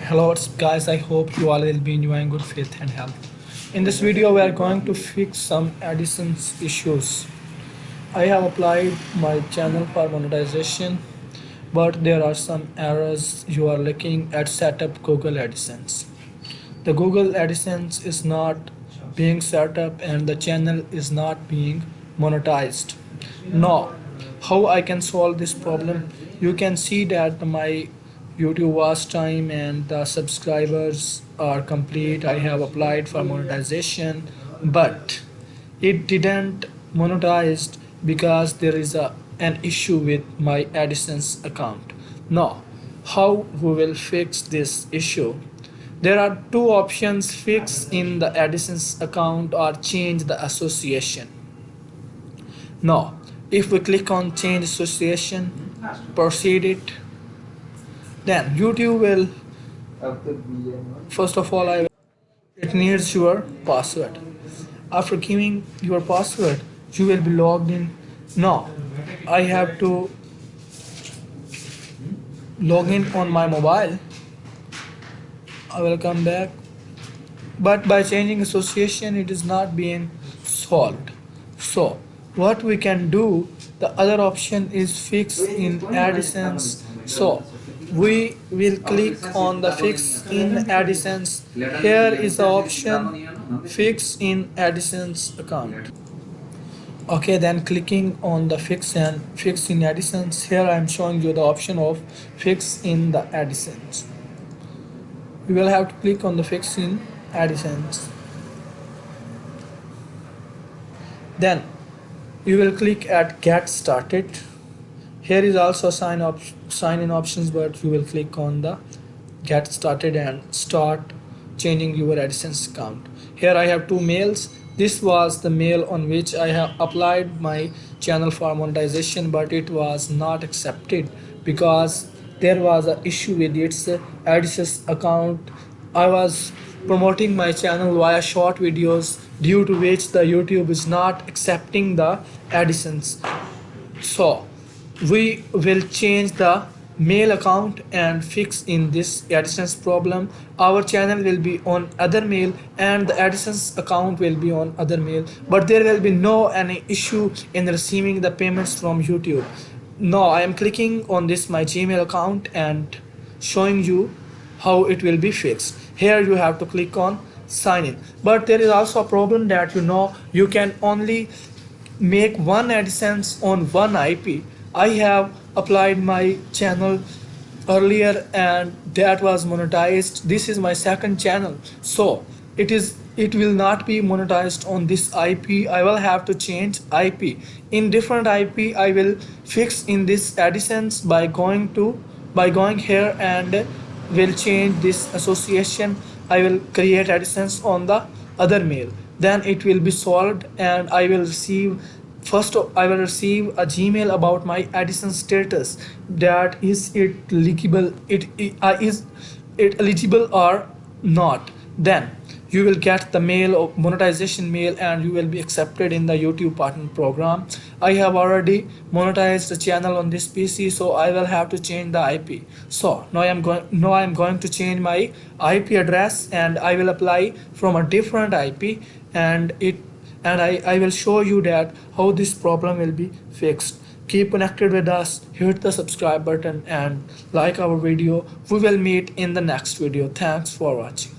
Hello, what's up guys? I hope you all will be enjoying good faith and health. In this video, we are going to fix some Adsense issues. I have applied my channel for monetization, but there are some errors you are looking at setup Google Adsense. The Google Adsense is not being set up and the channel is not being monetized. Now, how I can solve this problem? You can see that my YouTube watch time and the subscribers are complete. I have applied for monetization, but it didn't monetized because there is an issue with my AdSense account. Now, how we will fix this issue? There are two options: fix in the AdSense account or change the association. Now, if we click on change association, proceed it, then YouTube will first of all it needs your password. After giving your password, you will be logged in. Now I have to log in on my mobile. I will come back, but by changing association it is not being solved. So what we can do, the other option is fix in AdSense. So we will click on the fix in AdSense. Here is the option fix in AdSense account. Okay, then clicking on the fix in AdSense. Here I am showing you the option of fix in the AdSense. You will have to click on the fix in AdSense. Then you will click at get started. Here is also sign in options, but you will click on the get started and start changing your AdSense account. Here I have two mails. This was the mail on which I have applied my channel for monetization, but it was not accepted because there was an issue with its AdSense account. I was promoting my channel via short videos, due to which the YouTube is not accepting the AdSense. So we will change the mail account and fix in this AdSense problem. Our channel will be on other mail and the AdSense account will be on other mail, but there will be no any issue in receiving the payments from YouTube. Now I am clicking on this my Gmail account and showing you how it will be fixed. Here you have to click on sign in, but there is also a problem that you can only make one AdSense on one IP. I have applied my channel earlier and that was monetized. This is my second channel, so it will not be monetized on this IP. I will have to change IP. In different IP I will fix in this AdSense by going here and will change this association. I will create AdSense on the other mail, then it will be solved and I will receive a Gmail about my AdSense status, that is it eligible or not. Then you will get the mail of monetization mail and you will be accepted in the YouTube partner program. I have already monetized the channel on this PC, so I will have to change the IP. So now I am going to change my IP address and I will apply from a different IP, and I will show you that how this problem will be fixed. Keep connected with us, hit the subscribe button and like our video. We will meet in the next video. Thanks for watching.